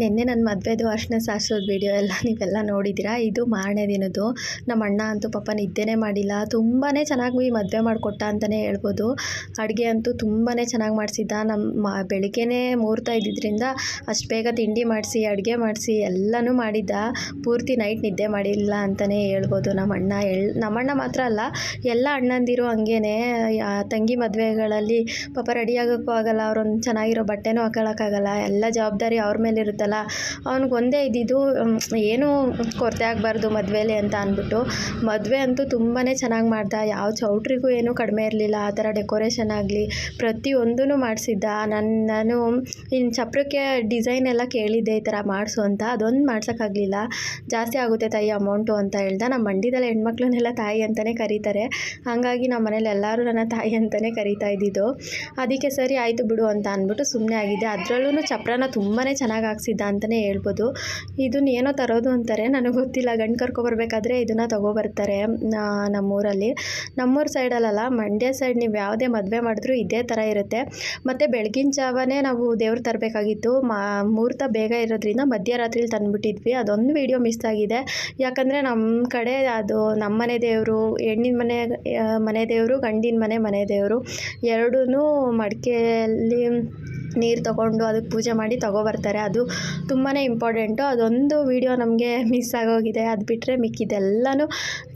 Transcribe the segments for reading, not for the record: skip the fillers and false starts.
ನಿನ್ನೆ ನನ್ನ ಮದುವೆದು ಅರಿಶಿನ ಶಾಸ್ತ್ರದ ವಿಡಿಯೋ ಎಲ್ಲ ನೀವೆಲ್ಲ ನೋಡಿದ್ದೀರಾ. ಇದು ಮಾರನೇ ದಿನದ್ದು. ನಮ್ಮ ಅಣ್ಣ ಅಂತೂ ಪಾಪ ನಿದ್ದೆನೇ ಮಾಡಿಲ್ಲ. ತುಂಬಾ ಚೆನ್ನಾಗಿ ಮದುವೆ ಮಾಡಿಕೊಟ್ಟ ಅಂತಲೇ ಹೇಳ್ಬೋದು. ಅಡುಗೆ ಅಂತೂ ತುಂಬಾ ಚೆನ್ನಾಗಿ ಮಾಡಿಸಿದ್ದ. ಬೆಳಿಗ್ಗೆನೇ ಮುಹೂರ್ತ ಇದ್ದಿದ್ದರಿಂದ ಅಷ್ಟು ಬೇಗ ತಿಂಡಿ ಮಾಡಿಸಿ ಅಡುಗೆ ಮಾಡಿಸಿ ಎಲ್ಲನೂ ಮಾಡಿದ್ದ. ಪೂರ್ತಿ ನೈಟ್ ನಿದ್ದೆ ಮಾಡಿಲ್ಲ ಅಂತಲೇ ಹೇಳ್ಬೋದು. ನಮ್ಮಣ್ಣ ಮಾತ್ರ ಅಲ್ಲ, ಎಲ್ಲ ಅಣ್ಣಂದಿರು ಹಂಗೇನೆ. ತಂಗಿ ಮದುವೆಗಳಲ್ಲಿ ಪಾಪ ರೆಡಿ ಆಗೋಕ್ಕೂ ಆಗಲ್ಲ, ಅವ್ರೊಂದು ಚೆನ್ನಾಗಿರೋ ಬಟ್ಟೆನೂ ಹಾಕೊಳ್ಳೋಕ್ಕಾಗಲ್ಲ, ಎಲ್ಲ ಜವಾಬ್ದಾರಿ ಅವ್ರ ಮೇಲೆ ಇರುತ್ತಲ್ಲ. ಅವ್ನಿಗೆ ಒಂದೇ ಇದ್ದಿದ್ದು ಏನೂ ಕೊರತೆ ಆಗಬಾರ್ದು ಮದುವೆಲಿ ಅಂತ ಅಂದ್ಬಿಟ್ಟು ಮದುವೆ ಅಂತೂ ತುಂಬಾ ಚೆನ್ನಾಗಿ ಮಾಡ್ದ. ಯಾವ ಚೌಟ್ರಿಗೂ ಏನೂ ಕಡಿಮೆ ಇರಲಿಲ್ಲ. ಆ ಥರ ಡೆಕೋರೇಷನ್ ಆಗಲಿ ಪ್ರತಿಯೊಂದೂ ಮಾಡಿಸಿದ್ದ. ನಾನು ಇನ್ನು ಚಪ್ರಕ್ಕೆ ಡಿಸೈನ್ ಎಲ್ಲ ಕೇಳಿದ್ದೆ ಈ ಥರ ಮಾಡಿಸು ಅಂತ. ಅದೊಂದು ಮಾಡ್ಸೋಕ್ಕಾಗಲಿಲ್ಲ, ಜಾಸ್ತಿ ಆಗುತ್ತೆ ತಾಯಿ ಅಮೌಂಟು ಅಂತ ಹೇಳ್ದ. ನಮ್ಮ ಮಂಡ್ಯದಲ್ಲಿ ಹೆಣ್ಮಕ್ಳನ್ನೆಲ್ಲ ತಾಯಿ ಅಂತಲೇ ಕರೀತಾರೆ. ಹಾಗಾಗಿ ನಮ್ಮ ಮನೇಲಿ ಎಲ್ಲರೂ ನನ್ನ ತಾಯಿ ಅಂತಲೇ ಕರೀತಾ ಇದ್ದಿದ್ದು. ಅದಕ್ಕೆ ಸರಿ ಆಯಿತು ಬಿಡು ಅಂತ ಅಂದ್ಬಿಟ್ಟು ಸುಮ್ಮನೆ ಆಗಿದ್ದೆ. ಅದರಲ್ಲೂ ಚಪ್ರನ ತುಂಬಾ ಚೆನ್ನಾಗಿ ಹಾಕ್ಸಿದ್ದ ಅಂತಲೇ ಹೇಳ್ಬೋದು. ಇದನ್ನ ಏನೋ ತರೋದು ಅಂತಾರೆ, ನನಗೆ ಗೊತ್ತಿಲ್ಲ. ಗಂಡು ಕರ್ಕೊಬರ್ಬೇಕಾದ್ರೆ ಇದನ್ನು ತೊಗೊಬರ್ತಾರೆ ನಮ್ಮೂರಲ್ಲಿ. ನಮ್ಮೂರ ಸೈಡಲ್ಲ, ಮಂಡ್ಯ ಸೈಡ್ ನೀವು ಯಾವುದೇ ಮದುವೆ ಮಾಡಿದ್ರೂ ಇದೇ ಥರ ಇರುತ್ತೆ. ಮತ್ತು ಬೆಳಗಿನ ಜಾವನೇ ನಾವು ದೇವ್ರು ತರಬೇಕಾಗಿತ್ತು. ಮುಹೂರ್ತ ಬೇಗ ಇರೋದ್ರಿಂದ ಮಧ್ಯರಾತ್ರಿಲಿ ತಂದುಬಿಟ್ಟಿದ್ವಿ. ಅದೊಂದು ವೀಡಿಯೋ ಮಿಸ್ ಆಗಿದೆ. ಯಾಕಂದರೆ ನಮ್ಮ ಕಡೆ ಅದು ನಮ್ಮ ಮನೆ ದೇವರು, ಹೆಣ್ಣಿನ ಮನೆ ದೇವರು, ಗಂಡಿನ ಮನೆ ದೇವರು ಎರಡೂ ಮಡಿಕೆಯಲ್ಲಿ ನೀರು ತೊಗೊಂಡು ಅದಕ್ಕೆ ಪೂಜೆ ಮಾಡಿ ತೊಗೊಬರ್ತಾರೆ. ಅದು ತುಂಬಾ ಇಂಪಾರ್ಟೆಂಟು. ಅದೊಂದು ವಿಡಿಯೋ ನಮಗೆ ಮಿಸ್ ಆಗೋಗಿದೆ. ಅದು ಬಿಟ್ಟರೆ ಮಿಕ್ಕಿದೆಲ್ಲನೂ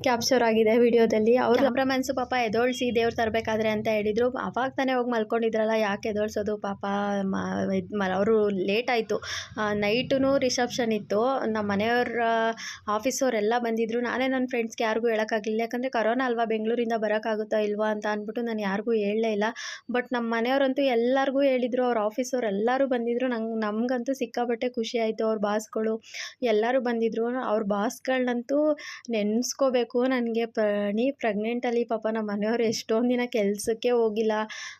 ಕ್ಯಾಪ್ಚರ್ ಆಗಿದೆ ವಿಡಿಯೋದಲ್ಲಿ. ಅವ್ರ ಮನಸ್ಸು ಪಾಪ ಎದೋಳಿಸಿ ದೇವ್ರು ತರಬೇಕಾದ್ರೆ ಅಂತ ಹೇಳಿದರು. ಅವಾಗ ತಾನೇ ಹೋಗಿ ಮಲ್ಕೊಂಡಿದ್ರಲ್ಲ, ಯಾಕೆ ಎದೋಳಿಸೋದು ಪಾಪ. ಅವರು ಲೇಟ್ ಆಯಿತು. ನೈಟೂ ರಿಸೆಪ್ಷನ್ ಇತ್ತು. ನಮ್ಮ ಮನೆಯವ್ರ ಆಫೀಸವರೆಲ್ಲ ಬಂದಿದ್ದರು. ನಾನೇ ನನ್ನ ಫ್ರೆಂಡ್ಸ್ಗೆ ಯಾರಿಗೂ ಹೇಳೋಕ್ಕಾಗಲಿಲ್ಲ. ಯಾಕಂದರೆ ಕರೋನಾ ಅಲ್ವಾ, ಬೆಂಗಳೂರಿಂದ ಬರೋಕ್ಕಾಗುತ್ತಾ ಇಲ್ವಾ ಅಂತ ಅಂದ್ಬಿಟ್ಟು ನಾನು ಯಾರಿಗೂ ಹೇಳಲೇ ಇಲ್ಲ. ಬಟ್ ನಮ್ಮ ಮನೆಯವರಂತೂ ಎಲ್ಲರಿಗೂ ಹೇಳಿದರು. ಅವ್ರ ಆಫೀಸವ್ರು ಎಲ್ಲರೂ ಬಂದಿದ್ದರು. ನಮಗಂತೂ ಸಿಕ್ಕಾಪಟ್ಟೆ ಖುಷಿ ಆಯಿತು. ಅವ್ರ ಬಾಸ್ಗಳು ಎಲ್ಲರೂ ಬಂದಿದ್ದರು. ಅವ್ರ ಬಾಸ್ಗಳನ್ನಂತೂ ನೆನೆಸ್ಕೋಬೇಕು. ನನಗೆ ಪ್ರೆಗ್ನೆಂಟಲ್ಲಿ ಪಾಪ ನಮ್ಮ ಮನೆಯವರು ಎಷ್ಟೊಂದು ದಿನ ಕೆಲಸಕ್ಕೆ ಹೋಗಿಲ್ಲ.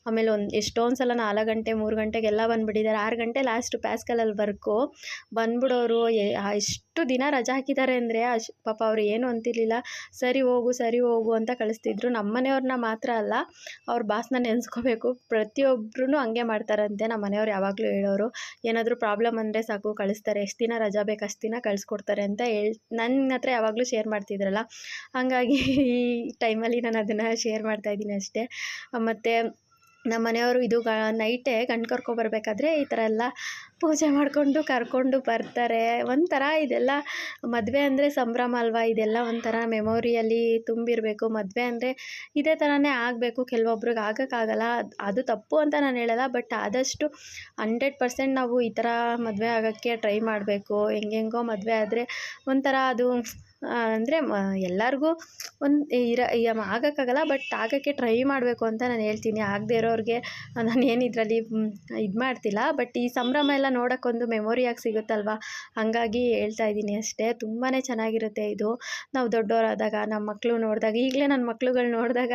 ಆಮೇಲೆ ಎಷ್ಟೊಂದು ಸಲ 4 ಗಂಟೆ 3 ಗಂಟೆಗೆಲ್ಲ ಬಂದುಬಿಟ್ಟಿದ್ದಾರೆ. 6 ಗಂಟೆ ಲಾಸ್ಟು ಪ್ಯಾಸ್ಕಲಲ್ಲಿ ವರ್ಕು ಬಂದ್ಬಿಡೋರು. ಎಷ್ಟು ದಿನ ರಜಾ ಹಾಕಿದ್ದಾರೆ ಅಂದರೆ ಪಾಪ ಅವ್ರು ಏನು ಅಂತಿರ್ಲಿಲ್ಲ. ಸರಿ ಹೋಗು ಅಂತ ಕಳಿಸ್ತಿದ್ರು. ನಮ್ಮ ಮನೆಯವ್ರನ್ನ ಮಾತ್ರ ಅಲ್ಲ, ಅವ್ರ ಬಾಸ್ನ ನೆನೆಸ್ಕೋಬೇಕು. ಪ್ರತಿಯೊಬ್ಬರೂ ಹಂಗೆ ಮಾಡ್ತಾರಂತೆ. ನಮ್ಮ ಮನೆಯವ್ರು ಯಾವಾಗಲೂ ಹೇಳೋರು, ಏನಾದರೂ ಪ್ರಾಬ್ಲಮ್ ಅಂದರೆ ಸಾಕು ಕಳಿಸ್ತಾರೆ, ಎಷ್ಟು ದಿನ ರಜಾ ಬೇಕು ಅಷ್ಟು ದಿನ ಕಳಿಸ್ಕೊಡ್ತಾರೆ ಅಂತ ನನ್ನ ಹತ್ರ ಯಾವಾಗಲೂ ಶೇರ್ ಮಾಡ್ತಿದ್ರಲ್ಲ. ಹಾಗಾಗಿ ಈ ಟೈಮಲ್ಲಿ ನಾನು ಅದನ್ನು ಶೇರ್ ಮಾಡ್ತಾಯಿದ್ದೀನಿ ಅಷ್ಟೇ. ಮತ್ತು ನಮ್ಮ ಮನೆಯವರು ಇದು ನೈಟೇ ಗಂಡು ಕರ್ಕೊಬರ್ಬೇಕಾದ್ರೆ ಈ ಥರ ಎಲ್ಲ ಪೂಜೆ ಮಾಡಿಕೊಂಡು ಕರ್ಕೊಂಡು ಬರ್ತಾರೆ. ಒಂಥರ ಇದೆಲ್ಲ ಮದುವೆ ಅಂದರೆ ಸಂಭ್ರಮ ಅಲ್ವಾ. ಇದೆಲ್ಲ ಒಂಥರ ಮೆಮೊರಿಯಲ್ಲಿ ತುಂಬಿರಬೇಕು. ಮದುವೆ ಅಂದರೆ ಇದೇ ಥರನೇ ಆಗಬೇಕು. ಕೆಲವೊಬ್ರಿಗೆ ಆಗೋಕ್ಕಾಗಲ್ಲ, ಅದು ತಪ್ಪು ಅಂತ ನಾನು ಹೇಳಲ್ಲ. ಬಟ್ ಆದಷ್ಟು 100% ನಾವು ಈ ಥರ ಮದುವೆ ಆಗೋಕ್ಕೆ ಟ್ರೈ ಮಾಡಬೇಕು. ಹೆಂಗೆಂಗೋ ಮದುವೆ ಆದರೆ ಒಂಥರ ಅದು ಅಂದರೆ ಎಲ್ಲರಿಗೂ ಆಗೋಕ್ಕಾಗಲ್ಲ, ಬಟ್ ಆಗೋಕ್ಕೆ ಟ್ರೈ ಮಾಡಬೇಕು ಅಂತ ನಾನು ಹೇಳ್ತೀನಿ. ಆಗದೇ ಇರೋರಿಗೆ ನಾನು ಏನು ಇದರಲ್ಲಿ ಇದು ಮಾಡ್ತಿಲ್ಲ. ಬಟ್ ಈ ಸಂಭ್ರಮ ಎಲ್ಲ ನೋಡೋಕ್ಕೊಂದು ಮೆಮೊರಿಯಾಗಿ ಸಿಗುತ್ತಲ್ವ, ಹಾಗಾಗಿ ಹೇಳ್ತಾ ಇದ್ದೀನಿ ಅಷ್ಟೇ. ತುಂಬಾ ಚೆನ್ನಾಗಿರುತ್ತೆ ಇದು. ನಾವು ದೊಡ್ಡವರಾದಾಗ ನಮ್ಮ ಮಕ್ಕಳು ನೋಡಿದಾಗ, ಈಗಲೇ ನನ್ನ ಮಕ್ಳುಗಳು ನೋಡಿದಾಗ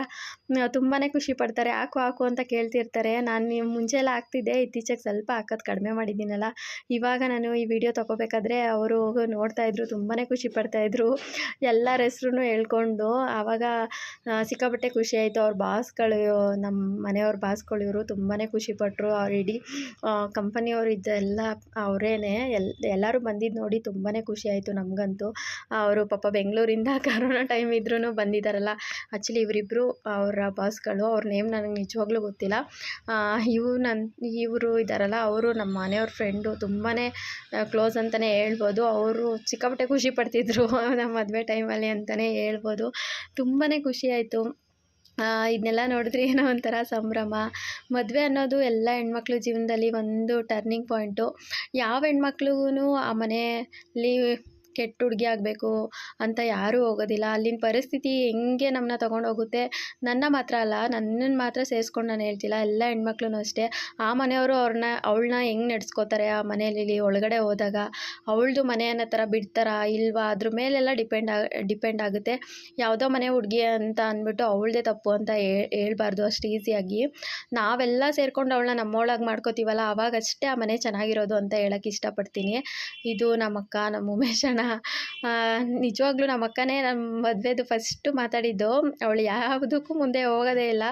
ತುಂಬಾ ಖುಷಿ ಪಡ್ತಾರೆ. ಹಾಕು ಅಂತ ಕೇಳ್ತಿರ್ತಾರೆ. ನಾನು ಮುಂಚೆ ಎಲ್ಲ ಹಾಕ್ತಿದ್ದೆ, ಇತ್ತೀಚೆಗೆ ಸ್ವಲ್ಪ ಹಾಕೋದು ಕಡಿಮೆ ಮಾಡಿದ್ದೀನಲ್ಲ. ಇವಾಗ ನಾನು ಈ ವಿಡಿಯೋ ತೊಗೋಬೇಕಾದ್ರೆ ಅವರು ನೋಡ್ತಾಯಿದ್ರು, ತುಂಬಾ ಖುಷಿ ಪಡ್ತಾಯಿದ್ರು. ಎಲ್ಲರ ಹೆಸ್ರು ಹೇಳ್ಕೊಂಡು. ಆವಾಗ ಸಿಕ್ಕಾಪಟ್ಟೆ ಖುಷಿ ಆಯಿತು. ಅವ್ರ ಬಾಸ್ಗಳು, ನಮ್ಮ ಮನೆಯವ್ರ ಬಾಸ್ಗಳು ಇವರು ತುಂಬಾ ಖುಷಿಪಟ್ಟರು. ಅವ್ರು ಇಡೀ ಕಂಪನಿಯವರು ಇದೆಲ್ಲ ಅವರೇನೆ. ಎಲ್ಲರೂ ಬಂದಿದ್ದು ನೋಡಿ ತುಂಬಾ ಖುಷಿ ಆಯಿತು ನಮಗಂತೂ. ಅವರು ಪಾಪ ಬೆಂಗಳೂರಿಂದ ಕರೋನಾ ಟೈಮ್ ಇದ್ರೂ ಬಂದಿದ್ದಾರಲ್ಲ. ಆ್ಯಕ್ಚುಲಿ ಇವರಿಬ್ಬರು ಅವರ ಬಾಸ್ಗಳು, ಅವ್ರ ನೇಮ್ ನನಗೆ ನಿಜವಾಗ್ಲೂ ಗೊತ್ತಿಲ್ಲ. ಇವರು ಇದ್ದಾರಲ್ಲ, ಅವರು ನಮ್ಮ ಮನೆಯವ್ರ ಫ್ರೆಂಡು, ತುಂಬಾ ಕ್ಲೋಸ್ ಅಂತಲೇ ಹೇಳ್ಬೋದು. ಅವರು ಸಿಕ್ಕಾಪಟ್ಟೆ ಖುಷಿ ಪಡ್ತಿದ್ರು ನಮ್ಮ ಮದುವೆ ಟೈಮಲ್ಲಿ ಅಂತಲೇ ಹೇಳ್ಬೋದು. ತುಂಬಾ ಖುಷಿ ಆಯಿತು. ಇದನ್ನೆಲ್ಲ ನೋಡಿದ್ರೆ ಏನೋ ಒಂಥರ ಸಂಭ್ರಮ. ಮದುವೆ ಅನ್ನೋದು ಎಲ್ಲ ಹೆಣ್ಮಕ್ಳ ಜೀವನದಲ್ಲಿ ಒಂದು ಟರ್ನಿಂಗ್ ಪಾಯಿಂಟು. ಯಾವ ಹೆಣ್ಮಕ್ಳಿಗೂ ಆ ಮನೆಯಲ್ಲಿ ಕೆಟ್ಟ ಹುಡುಗಿ ಆಗಬೇಕು ಅಂತ ಯಾರೂ ಹೋಗೋದಿಲ್ಲ. ಅಲ್ಲಿನ ಪರಿಸ್ಥಿತಿ ಹೆಂಗೆ ನಮ್ಮನ್ನ ತೊಗೊಂಡೋಗುತ್ತೆ. ನನ್ನ ಮಾತ್ರ ಅಲ್ಲ, ನನ್ನನ್ನು ಮಾತ್ರ ಸೇರಿಸ್ಕೊಂಡು ನಾನು ಹೇಳ್ತಿಲ್ಲ, ಎಲ್ಲ ಹೆಣ್ಮಕ್ಳು ಅಷ್ಟೇ. ಆ ಮನೆಯವರು ಅವಳನ್ನ ಹೆಂಗೆ ನಡೆಸ್ಕೋತಾರೆ, ಆ ಮನೆಯಲ್ಲಿ ಒಳಗಡೆ ಹೋದಾಗ ಅವಳದು ಮನೆ ಅನ್ನೋ ಥರ ಬಿಡ್ತಾರಾ ಇಲ್ವಾ, ಅದ್ರ ಮೇಲೆಲ್ಲ ಡಿಪೆಂಡ್ ಆಗುತ್ತೆ. ಯಾವುದೋ ಮನೆ ಹುಡುಗಿ ಅಂತ ಅಂದ್ಬಿಟ್ಟು ಅವಳದೇ ತಪ್ಪು ಅಂತ ಹೇಳ್ಬಾರ್ದು ಅಷ್ಟು ಈಸಿಯಾಗಿ. ನಾವೆಲ್ಲ ಸೇರ್ಕೊಂಡು ಅವಳನ್ನ ನಮ್ಮೊಳಗೆ ಮಾಡ್ಕೋತೀವಲ್ಲ, ಆವಾಗಷ್ಟೇ ಆ ಮನೆ ಚೆನ್ನಾಗಿರೋದು ಅಂತ ಹೇಳೋಕ್ಕೆ ಇಷ್ಟಪಡ್ತೀನಿ. ಇದು ನಮ್ಮಕ್ಕ, ನಮ್ಮ ಉಮೇಶಣ್ಣ ನಿಜವಾಗ್ಲೂ ನಮ್ಮ ಅಕ್ಕನೇ ನಮ್ಮ ಮದುವೆದು ಫಸ್ಟು ಮಾತಾಡಿದ್ದು. ಅವಳು ಯಾವುದಕ್ಕೂ ಮುಂದೆ ಹೋಗೋದೇ ಇಲ್ಲ,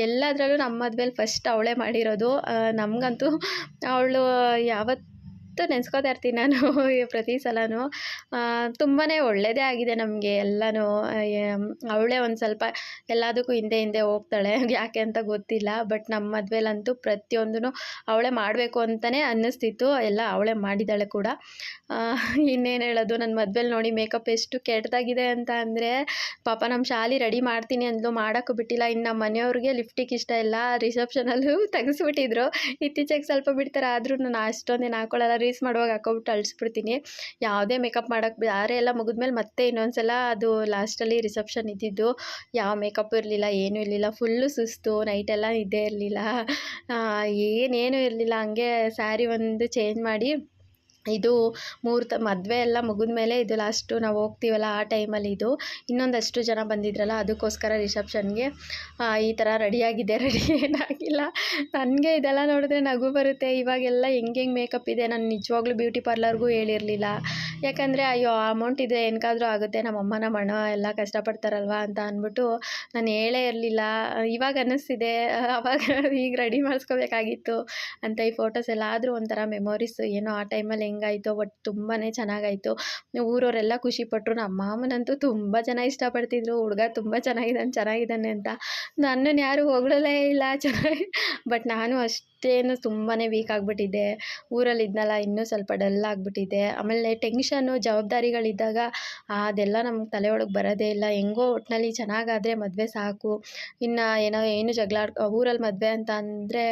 ಎಲ್ಲದರಲ್ಲೂ ನಮ್ಮ ಮದುವೆಲಿ ಫಸ್ಟ್ ಅವಳೇ ಮಾಡಿರೋದು. ನಮಗಂತೂ ಅವಳು ಯಾವತ್ತು ಯಾವತ್ತೂ ನೆನೆಸ್ಕೋತಾ ಇರ್ತೀನಿ ನಾನು ಪ್ರತಿ ಸಲನೂ. ತುಂಬಾ ಒಳ್ಳೆಯದೇ ಆಗಿದೆ ನಮಗೆ ಎಲ್ಲನೂ. ಅವಳೇ ಒಂದು ಸ್ವಲ್ಪ ಎಲ್ಲದಕ್ಕೂ ಹಿಂದೆ ಹಿಂದೆ ಹೋಗ್ತಾಳೆ, ಯಾಕೆ ಅಂತ ಗೊತ್ತಿಲ್ಲ. ಬಟ್ ನಮ್ಮ ಮದುವೆಲಂತೂ ಪ್ರತಿಯೊಂದೂ ಅವಳೇ ಮಾಡಬೇಕು ಅಂತಲೇ ಅನ್ನಿಸ್ತಿತ್ತು, ಎಲ್ಲ ಅವಳೇ ಮಾಡಿದ್ದಾಳೆ ಕೂಡ. ಇನ್ನೇನು ಹೇಳೋದು, ನನ್ನ ಮದುವೆಲಿ ನೋಡಿ ಮೇಕಪ್ ಎಷ್ಟು ಕೆಟ್ಟದಾಗಿದೆ ಅಂತ ಅಂದರೆ, ಪಾಪ ನಮ್ಮ ಶಾಲಿ ರೆಡಿ ಮಾಡ್ತೀನಿ ಅಂದ್ಲು, ಮಾಡೋಕ್ಕೂ ಬಿಟ್ಟಿಲ್ಲ. ಇನ್ನು ನಮ್ಮ ಮನೆಯವ್ರಿಗೆ ಲಿಫ್ಟಿಗೆ ಇಷ್ಟ ಇಲ್ಲ, ರಿಸೆಪ್ಷನಲ್ಲೂ ತೆಗೆಸ್ಬಿಟ್ಟಿದ್ರು. ಇತ್ತೀಚೆಗೆ ಸ್ವಲ್ಪ ಬಿಡ್ತಾರೆ, ಆದರೂ ನಾನು ಅಷ್ಟೊಂದೇನು ಹಾಕೊಳ್ಳಲ್ಲ, ರೀಲ್ಸ್ ಮಾಡುವಾಗ ಹಾಕೊಬಿಟ್ಟು ಅಳಿಸ್ಬಿಡ್ತೀನಿ. ಯಾವುದೇ ಮೇಕಪ್ ಮಾಡೋಕ್ಕೆ ಬೇರೆ ಎಲ್ಲ ಮುಗಿದ್ಮೇಲೆ ಮತ್ತೆ ಇನ್ನೊಂದ್ಸಲ ಅದು ಲಾಸ್ಟಲ್ಲಿ ರಿಸೆಪ್ಷನ್ ಇದ್ದಿದ್ದು, ಯಾವ ಮೇಕಪ್ಪು ಇರಲಿಲ್ಲ, ಏನೂ ಇರಲಿಲ್ಲ. ಫುಲ್ಲು ಸುಸ್ತು, ನೈಟೆಲ್ಲ ನಿದ್ದೆ ಇರಲಿಲ್ಲ, ಏನೇನೂ ಇರಲಿಲ್ಲ. ಹಂಗೆ ಸ್ಯಾರಿ ಒಂದು ಚೇಂಜ್ ಮಾಡಿ, ಇದು ಮುಹೂರ್ತ ಮದುವೆ ಎಲ್ಲ ಮುಗಿದ್ಮೇಲೆ ಇದು ಲಾಸ್ಟು ನಾವು ಹೋಗ್ತೀವಲ್ಲ ಆ ಟೈಮಲ್ಲಿ ಇದು. ಇನ್ನೊಂದಷ್ಟು ಜನ ಬಂದಿದ್ರಲ್ಲ, ಅದಕ್ಕೋಸ್ಕರ ರಿಸೆಪ್ಷನ್ಗೆ ಈ ಥರ ರೆಡಿಯಾಗಿದ್ದೆ. ರೆಡಿ ಏನಾಗಿಲ್ಲ. ನನಗೆ ಇದೆಲ್ಲ ನೋಡಿದ್ರೆ ನಗು ಬರುತ್ತೆ. ಇವಾಗೆಲ್ಲ ಹೆಂಗೆ ಮೇಕಪ್ ಇದೆ, ನಾನು ನಿಜವಾಗ್ಲೂ ಬ್ಯೂಟಿ ಪಾರ್ಲರ್ಗೂ ಹೇಳಿರಲಿಲ್ಲ. ಯಾಕಂದರೆ ಅಯ್ಯೋ ಅಮೌಂಟ್ ಇದ್ದರೆ ಏನಕ್ಕಾದರೂ ಆಗುತ್ತೆ, ನಮ್ಮಮ್ಮ ನಮ್ಮ ಅಣ್ಣ ಎಲ್ಲ ಕಷ್ಟಪಡ್ತಾರಲ್ವ ಅಂತ ಅಂದ್ಬಿಟ್ಟು ನಾನು ಹೇಳೇ ಇರಲಿಲ್ಲ. ಇವಾಗ ಅನ್ನಿಸ್ತಿದೆ, ಆವಾಗ ಈಗ ರೆಡಿ ಮಾಡಿಸ್ಕೋಬೇಕಾಗಿತ್ತು ಅಂತ. ಈ ಫೋಟೋಸ್ ಎಲ್ಲ ಆದರೂ ಒಂಥರ ಮೆಮೊರೀಸ್. ಏನೋ ಆ ಟೈಮಲ್ಲಿ ಹೆಂಗಾಯಿತೋ, ಬಟ್ ತುಂಬಾ ಚೆನ್ನಾಗಾಯಿತು. ಊರವರೆಲ್ಲ ಖುಷಿಪಟ್ಟರು. ನಮ್ಮ ಮಾಮನಂತೂ ತುಂಬ ಜನ ಇಷ್ಟಪಡ್ತಿದ್ರು, ಹುಡುಗ ತುಂಬ ಚೆನ್ನಾಗಿದ್ದಾನೆ ಅಂತ. ನನ್ನನ್ನು ಯಾರೂ ಹೊಗಳಲೇ ಇಲ್ಲ ಚೆನ್ನಾಗಿ. ಬಟ್ ನಾನು ಅಷ್ಟೇನು ತುಂಬಾ ವೀಕ್ ಆಗಿಬಿಟ್ಟಿದ್ದೆ. ಊರಲ್ಲಿ ಇದ್ನಲ್ಲ, ಇನ್ನೂ ಸ್ವಲ್ಪ ಡಲ್ ಆಗಿಬಿಟ್ಟಿದ್ದೆ. ಆಮೇಲೆ ಟೆನ್ಷನ್ನು, ಜವಾಬ್ದಾರಿಗಳಿದ್ದಾಗ ಅದೆಲ್ಲ ನಮ್ಗೆ ತಲೆ ಒಳಗೆ ಬರೋದೇ ಇಲ್ಲ. ಹೆಂಗೋ ಒಟ್ಟಿನಲ್ಲಿ ಚೆನ್ನಾಗಾದರೆ ಮದುವೆ ಸಾಕು. ಇನ್ನು ಏನು ಜಗಳ ಊರಲ್ಲಿ ಮದುವೆ ಅಂತ ಅಂದರೆ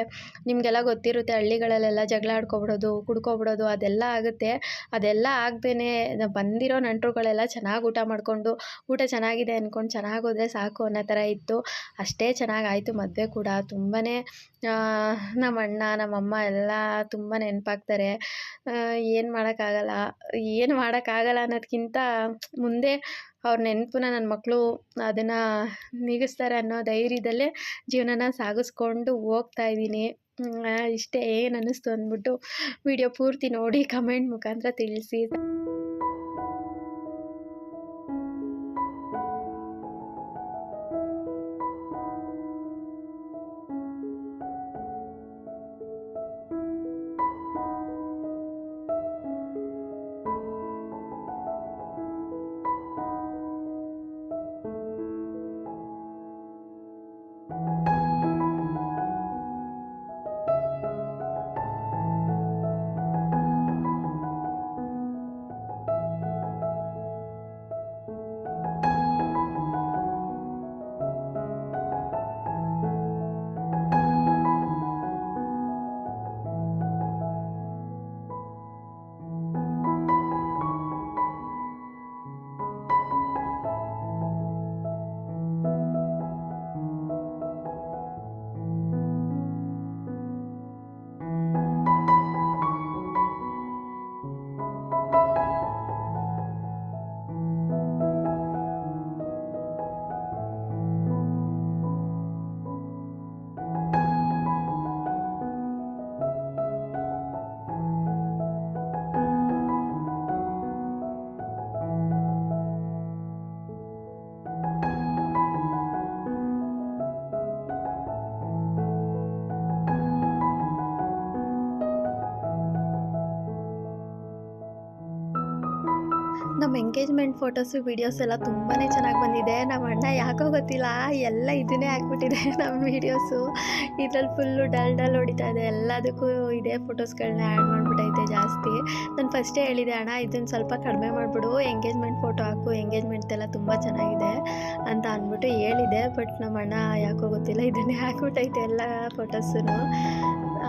ನಿಮಗೆಲ್ಲ ಗೊತ್ತಿರುತ್ತೆ, ಹಳ್ಳಿಗಳಲ್ಲೆಲ್ಲ ಜಗಳ ಆಡ್ಕೊಬಿಡೋದು, ಕುಡ್ಕೊಬಿಡೋದು ಅದೆಲ್ಲ ಆಗುತ್ತೆ. ಅದೆಲ್ಲ ಆಗದೇನೆ ಬಂದಿರೋ ನೆಂಟರುಗಳೆಲ್ಲ ಚೆನ್ನಾಗಿ ಊಟ ಮಾಡಿಕೊಂಡು, ಊಟ ಚೆನ್ನಾಗಿದೆ ಅಂದ್ಕೊಂಡು ಚೆನ್ನಾಗೋದ್ರೆ ಸಾಕು ಅನ್ನೋ ಥರ ಇತ್ತು. ಅಷ್ಟೇ ಚೆನ್ನಾಗಾಯಿತು ಮದುವೆ ಕೂಡ. ತುಂಬಾ ನಮ್ಮ ಅಣ್ಣ ನಮ್ಮಮ್ಮ ಎಲ್ಲ ತುಂಬ ನೆನಪಾಗ್ತಾರೆ. ಏನು ಮಾಡೋಕ್ಕಾಗಲ್ಲ ಅನ್ನೋದಕ್ಕಿಂತ ಮುಂದೆ ಅವ್ರ ನೆನಪನ್ನ ನನ್ನ ಮಕ್ಕಳು ಅದನ್ನು ನೀಗಿಸ್ತಾರೆ ಅನ್ನೋ ಧೈರ್ಯದಲ್ಲೇ ಜೀವನನ ಸಾಗಿಸ್ಕೊಂಡು ಹೋಗ್ತಾಯಿದ್ದೀನಿ. ಇಷ್ಟೇ ಏನು ಅನ್ನಿಸ್ತು ಅಂದ್ಬಿಟ್ಟು ವಿಡಿಯೋ ಪೂರ್ತಿ ನೋಡಿ ಕಮೆಂಟ್ ಮುಖಾಂತರ ತಿಳಿಸಿ. ನಮ್ಮ ಎಂಗೇಜ್ಮೆಂಟ್ ಫೋಟೋಸು ವೀಡಿಯೋಸ್ ಎಲ್ಲ ತುಂಬಾ ಚೆನ್ನಾಗಿ ಬಂದಿದೆ. ನಮ್ಮ ಅಣ್ಣ ಯಾಕೋ ಗೊತ್ತಿಲ್ಲ ಎಲ್ಲ ಇದನ್ನೇ ಹಾಕ್ಬಿಟ್ಟಿದೆ ನಮ್ಮ ವೀಡಿಯೋಸು. ಇದ್ರಲ್ಲಿ ಫುಲ್ಲು ಡಲ್ ಹೊಡಿತಾ ಇದೆ. ಎಲ್ಲದಕ್ಕೂ ಇದೇ ಫೋಟೋಸ್ಗಳನ್ನ ಆ್ಯಡ್ ಮಾಡಿಬಿಟ್ಟೈತೆ ಜಾಸ್ತಿ. ನಾನು ಫಸ್ಟೇ ಹೇಳಿದೆ, ಅಣ್ಣ ಇದನ್ನು ಸ್ವಲ್ಪ ಕಡಿಮೆ ಮಾಡಿಬಿಡು, ಎಂಗೇಜ್ಮೆಂಟ್ ಫೋಟೋ ಹಾಕು, ಎಂಗೇಜ್ಮೆಂಟ್ದೆಲ್ಲ ತುಂಬ ಚೆನ್ನಾಗಿದೆ ಅಂತ ಅಂದ್ಬಿಟ್ಟು ಹೇಳಿದೆ. ಬಟ್ ನಮ್ಮ ಅಣ್ಣ ಯಾಕೋ ಗೊತ್ತಿಲ್ಲ ಇದನ್ನೇ ಹಾಕ್ಬಿಟ್ಟೈತೆ ಎಲ್ಲ ಫೋಟೋಸೂ.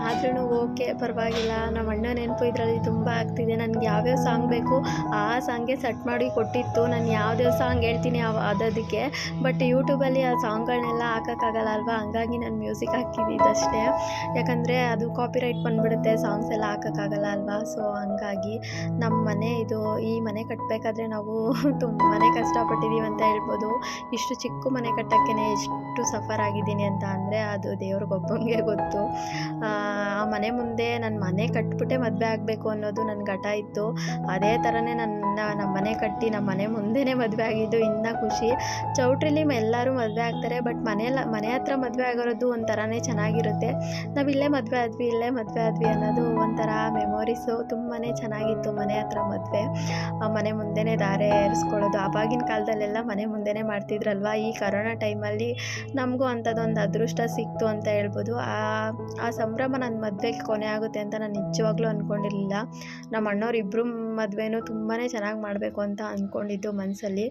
ಆದ್ರೂ ಓಕೆ, ಪರವಾಗಿಲ್ಲ. ನಮ್ಮ ಅಣ್ಣ ನೆನಪು ಇದರಲ್ಲಿ ತುಂಬ ಆಗ್ತಿದೆ. ನನಗೆ ಯಾವ್ಯಾವ ಸಾಂಗ್ ಬೇಕು ಆ ಸಾಂಗ್ಗೆ ಸೆಟ್ ಮಾಡಿ ಕೊಟ್ಟಿತ್ತು. ನಾನು ಯಾವ್ಯಾವ ಸಾಂಗ್ ಹೇಳ್ತೀನಿ ಅದಕ್ಕೆ. ಬಟ್ ಯೂಟ್ಯೂಬಲ್ಲಿ ಆ ಸಾಂಗ್ಗಳನ್ನೆಲ್ಲ ಹಾಕೋಕ್ಕಾಗಲ್ಲ ಅಲ್ವಾ, ಹಂಗಾಗಿ ನಾನು ಮ್ಯೂಸಿಕ್ ಹಾಕಿದ್ದಷ್ಟೇ. ಯಾಕಂದರೆ ಅದು ಕಾಪಿರೈಟ್ ಬಂದುಬಿಡುತ್ತೆ, ಸಾಂಗ್ಸ್ ಎಲ್ಲ ಹಾಕೋಕ್ಕಾಗಲ್ಲ ಅಲ್ವಾ. ಸೊ ಹಂಗಾಗಿ ನಮ್ಮ ಮನೆ ಇದು. ಈ ಮನೆ ಕಟ್ಟಬೇಕಾದ್ರೆ ನಾವು ತುಂಬಾ ಕಷ್ಟಪಟ್ಟಿದ್ದೀವಿ ಅಂತ ಹೇಳ್ಬೋದು. ಇಷ್ಟು ಚಿಕ್ಕ ಮನೆ ಕಟ್ಟೋಕ್ಕೆ ಎಷ್ಟು ಸಫರ್ ಆಗಿದ್ದೀನಿ ಅಂತ ಅಂದರೆ ಅದು ದೇವ್ರಿಗೊಬ್ಬಂಗೆ ಗೊತ್ತು. ಆ ಮನೆ ಮುಂದೆ ನನ್ನ ಮನೆ ಕಟ್ಬಿಟ್ಟೆ ಮದುವೆ ಆಗಬೇಕು ಅನ್ನೋದು ನನ್ನ ಹಠ ಇತ್ತು. ಅದೇ ಥರನೇ ನಮ್ಮ ಮನೆ ಕಟ್ಟಿ ನಮ್ಮ ಮನೆ ಮುಂದೆನೇ ಮದುವೆ ಆಗಿದ್ದು ಇನ್ನೂ ಖುಷಿ. ಚೌಟ್ರಿಲಿ ಎಲ್ಲರೂ ಮದುವೆ ಆಗ್ತಾರೆ, ಬಟ್ ಮನೆ ಹತ್ರ ಮದುವೆ ಆಗಿರೋದು ಒಂಥರನೇ ಚೆನ್ನಾಗಿರುತ್ತೆ. ನಾವು ಇಲ್ಲೇ ಮದುವೆ ಆದ್ವಿ ಅನ್ನೋದು ಒಂಥರ ಮೆಮೊರೀಸು. ತುಂಬಾ ಚೆನ್ನಾಗಿತ್ತು ಮನೆ ಹತ್ರ ಮದುವೆ. ಮನೆ ಮುಂದೆನೇ ದಾರೆ ಏರಿಸ್ಕೊಳ್ಳೋದು. ಆವಾಗಿನ ಕಾಲದಲ್ಲೆಲ್ಲ ಮನೆ ಮುಂದೆನೇ ಮಾಡ್ತಿದ್ರಲ್ವ. ಈ ಕರೋನಾ ಟೈಮಲ್ಲಿ ನಮಗೂ ಅಂಥದ್ದೊಂದು ಅದೃಷ್ಟ ಸಿಕ್ತು ಅಂತ ಹೇಳ್ಬೋದು. ಆ ಸಂಭ್ರಮ ನನ್ನ ಮದುವೆಗೆ ಕೊನೆ ಆಗುತ್ತೆ ಅಂತ ನಾನು ನಿಜವಾಗ್ಲೂ ಅಂದ್ಕೊಂಡಿರಲಿಲ್ಲ. ನಮ್ಮ ಅಣ್ಣವ್ರು ಇಬ್ಬರು ಮದುವೆನೂ ತುಂಬಾ ಚೆನ್ನಾಗಿ ಮಾಡಬೇಕು ಅಂತ ಅಂದ್ಕೊಂಡಿದ್ದು ಮನಸ್ಸಲ್ಲಿ.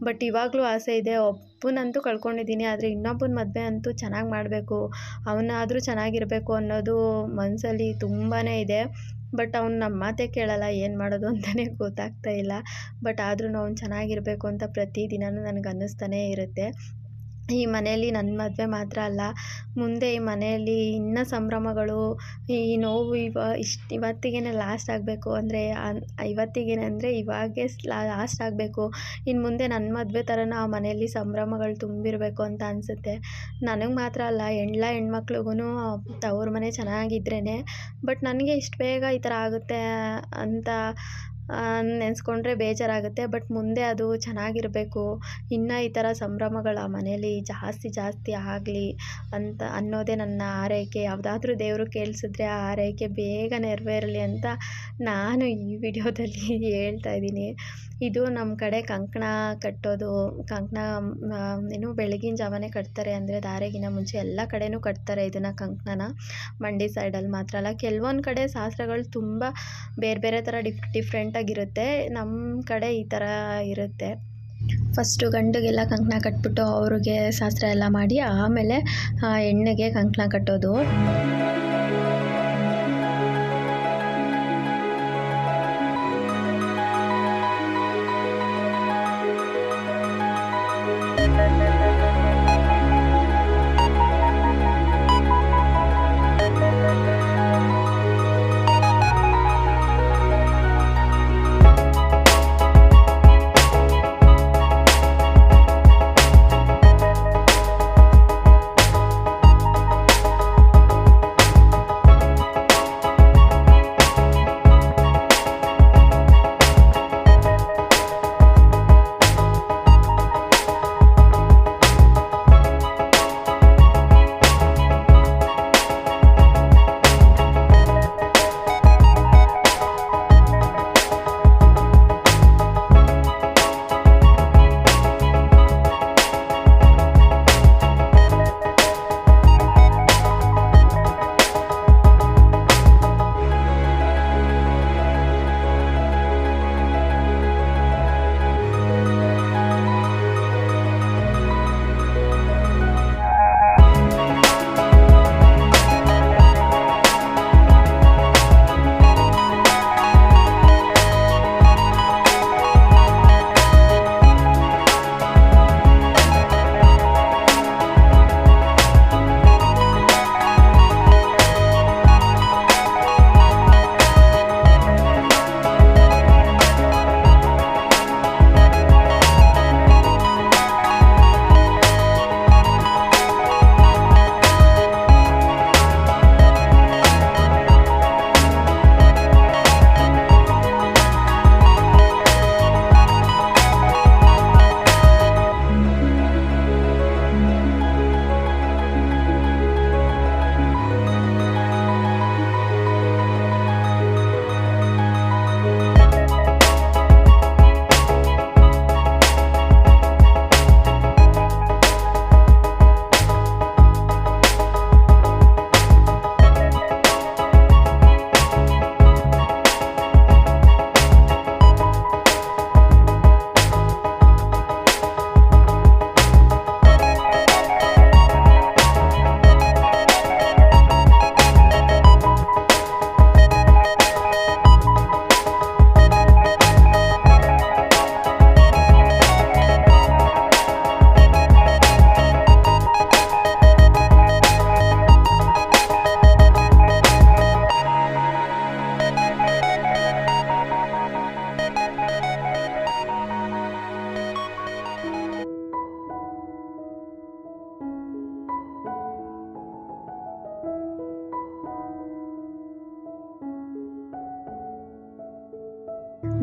ಬಟ್ ಇವಾಗಲೂ ಆಸೆ ಇದೆ. ಒಬ್ಬನಂತೂ ಕಳ್ಕೊಂಡಿದ್ದೀನಿ, ಆದರೆ ಇನ್ನೊಬ್ಬನ ಮದುವೆ ಅಂತೂ ಚೆನ್ನಾಗಿ ಮಾಡಬೇಕು, ಅವನಾದರೂ ಚೆನ್ನಾಗಿರಬೇಕು ಅನ್ನೋದು ಮನಸ್ಸಲ್ಲಿ ತುಂಬಾ ಇದೆ. ಬಟ್ ಅವ್ನು ನಮ್ಮ ಮಾತೇ ಕೇಳಲ್ಲ, ಏನು ಮಾಡೋದು ಅಂತಲೇ ಗೊತ್ತಾಗ್ತಾ ಇಲ್ಲ. ಬಟ್ ಆದ್ರೂ ಅವ್ನು ಚೆನ್ನಾಗಿರಬೇಕು ಅಂತ ಪ್ರತಿದಿನವೂ ನನಗೆ ಅನ್ನಿಸ್ತಾನೇ ಇರುತ್ತೆ. ಈ ಮನೆಯಲ್ಲಿ ನನ್ನ ಮದುವೆ ಮಾತ್ರ ಅಲ್ಲ, ಮುಂದೆ ಈ ಮನೆಯಲ್ಲಿ ಇನ್ನೂ ಸಂಭ್ರಮಗಳು, ಈ ನೋವು ಇವತ್ತಿಗೇ ಲಾಸ್ಟ್ ಆಗಬೇಕು ಅಂದರೆ ಇವತ್ತಿಗೇ ಅಂದರೆ ಇವಾಗೇ ಲಾಸ್ಟ್ ಆಗಬೇಕು. ಇನ್ನು ಮುಂದೆ ನನ್ನ ಮದುವೆ ಥರನೂ ಆ ಮನೆಯಲ್ಲಿ ಸಂಭ್ರಮಗಳು ತುಂಬಿರಬೇಕು ಅಂತ ಅನಿಸುತ್ತೆ. ನನಗೆ ಮಾತ್ರ ಅಲ್ಲ, ಹೆಣ್ಮಕ್ಳಿಗೂ ತವ್ರ ಮನೆ ಚೆನ್ನಾಗಿದ್ರೇ. ಬಟ್ ನನಗೆ ಇಷ್ಟು ಬೇಗ ಈ ಥರ ಆಗುತ್ತೆ ಅಂತ ನೆನೆಸ್ಕೊಂಡ್ರೆ ಬೇಜಾರಾಗುತ್ತೆ. ಬಟ್ ಮುಂದೆ ಅದು ಚೆನ್ನಾಗಿರಬೇಕು, ಇನ್ನೂ ಈ ಥರ ಸಂಭ್ರಮಗಳು ಆ ಮನೇಲಿ ಜಾಸ್ತಿ ಆಗಲಿ ಅಂತ ಅನ್ನೋದೇ ನನ್ನ ಆರೈಕೆ. ಯಾವುದಾದ್ರೂ ದೇವರು ಕೇಳಿಸಿದ್ರೆ ಆ ಆರೈಕೆ ಬೇಗ ನೆರವೇರಲಿ ಅಂತ ನಾನು ಈ ವಿಡಿಯೋದಲ್ಲಿ ಹೇಳ್ತಾ ಇದ್ದೀನಿ. ಇದು ನಮ್ಮ ಕಡೆ ಕಂಕಣ ಕಟ್ಟೋದು. ಏನು ಬೆಳಗಿನ ಜಾವನೇ ಕಟ್ತಾರೆ, ಅಂದರೆ ದಾರೆಗಿನ ಮುಂಚೆ ಎಲ್ಲ ಕಡೆನೂ ಕಟ್ತಾರೆ ಇದನ್ನು ಕಂಕಣನ. ಮಂಡಿ ಸೈಡಲ್ಲಿ ಮಾತ್ರ ಅಲ್ಲ, ಕೆಲವೊಂದು ಕಡೆ ಶಾಸ್ತ್ರಗಳು ತುಂಬ ಬೇರೆ ಥರ ಡಿಫ್ರೆಂಟಾಗಿರುತ್ತೆ. ನಮ್ಮ ಕಡೆ ಈ ಥರ ಇರುತ್ತೆ. ಫಸ್ಟು ಗಂಡಿಗೆಲ್ಲ ಕಂಕಣ ಕಟ್ಬಿಟ್ಟು ಅವ್ರಿಗೆ ಶಾಸ್ತ್ರ ಎಲ್ಲ ಮಾಡಿ ಆಮೇಲೆ ಹೆಣ್ಣಿಗೆ ಕಂಕಣ ಕಟ್ಟೋದು.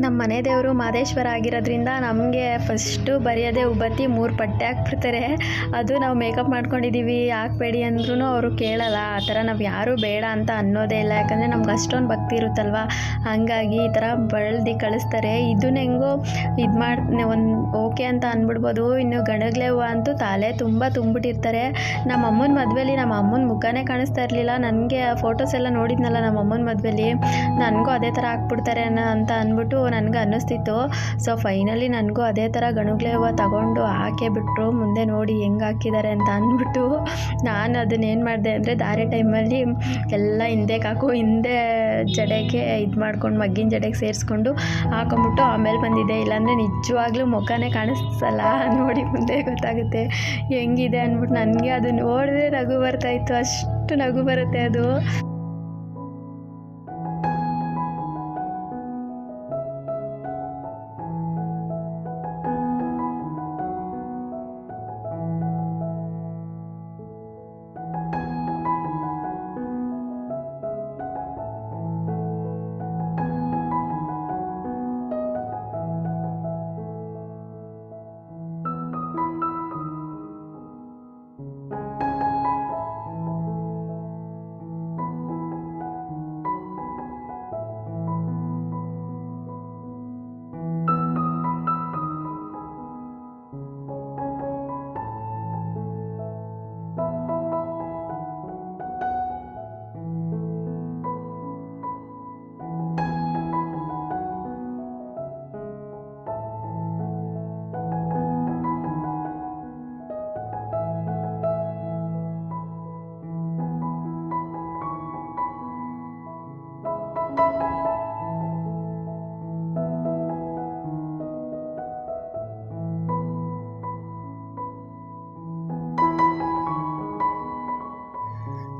ನಮ್ಮ ಮನೆ ದೇವರು ಮಾದೇಶ್ವರ ಆಗಿರೋದ್ರಿಂದ ನಮಗೆ ಫಸ್ಟು ಬರೆಯೋದೇ ಉಬ್ಬತ್ತಿ 3 ಪಟ್ಟೆ ಹಾಕ್ಬಿಡ್ತಾರೆ. ಅದು ನಾವು ಮೇಕಪ್ ಮಾಡ್ಕೊಂಡಿದ್ದೀವಿ ಹಾಕ್ಬೇಡಿ ಅಂದ್ರೂ ಅವರು ಕೇಳಲ್ಲ. ಆ ಥರ ನಾವು ಯಾರೂ ಬೇಡ ಅಂತ ಅನ್ನೋದೇ ಇಲ್ಲ, ಯಾಕಂದರೆ ನಮ್ಗೆ ಅಷ್ಟೊಂದು ಭಕ್ತಿ ಇರುತ್ತಲ್ವ. ಹಾಗಾಗಿ ಈ ಥರ ಬಳ್ದು ಕಳಿಸ್ತಾರೆ. ಇದನ್ನ ಹೆಂಗೋ ಇದು ಮಾಡಿ ಒಂದು ಓಕೆ ಅಂತ ಅಂದ್ಬಿಡ್ಬೋದು. ಇನ್ನು ಗಣಗ್ಲೆ ಹೂವು ಅಂತೂ ತಲೆ ತುಂಬ ತುಂಬಿಟ್ಟಿರ್ತಾರೆ. ನಮ್ಮ ಅಮ್ಮನ ಮದುವೆಲಿ ನಮ್ಮ ಅಮ್ಮನ ಮುಖನೇ ಕಾಣಿಸ್ತಾ ಇರಲಿಲ್ಲ. ನನಗೆ ಫೋಟೋಸ್ ಎಲ್ಲ ನೋಡಿದ್ನಲ್ಲ ನಮ್ಮ ಅಮ್ಮನ ಮದುವೆಲಿ, ನನಗೂ ಅದೇ ಥರ ಹಾಕ್ಬಿಡ್ತಾರೆ ಅಂತ ಅಂದ್ಬಿಟ್ಟು ನನಗೆ ಅನ್ನಿಸ್ತಿತ್ತು. ಸೊ ಫೈನಲಿ ನನಗೂ ಅದೇ ಥರ ಗಣಗ್ಲೆ ಹೂವು ತಗೊಂಡು ಹಾಕೇ ಬಿಟ್ಟರು. ಮುಂದೆ ನೋಡಿ ಹೆಂಗೆ ಹಾಕಿದ್ದಾರೆ ಅಂತ ಅಂದ್ಬಿಟ್ಟು ನಾನು ಅದನ್ನೇನು ಮಾಡಿದೆ ಅಂದರೆ ದಾರೆ ಟೈಮಲ್ಲಿ ಎಲ್ಲ ಹಿಂದೆ ಜಡೆಗೆ ಇದು ಮಾಡ್ಕೊಂಡು ಮಗ್ಗಿನ ಜಡೆಗೆ ಸೇರಿಸ್ಕೊಂಡು ಹಾಕೊಂಬಿಟ್ಟು ಆಮೇಲೆ ಬಂದಿದ್ದೆ. ಇಲ್ಲಾಂದರೆ ನಿಜವಾಗ್ಲೂ ಮುಖನೇ ಕಾಣಿಸಲ್ಲ. ನೋಡಿ ಮುಂದೆ ಗೊತ್ತಾಗುತ್ತೆ ಹೆಂಗಿದೆ ಅಂದ್ಬಿಟ್ಟು. ನನಗೆ ಅದು ನೋಡಿದ್ರೆ ನಗು ಬರ್ತಾಯಿತ್ತು, ಅಷ್ಟು ನಗು ಬರುತ್ತೆ ಅದು.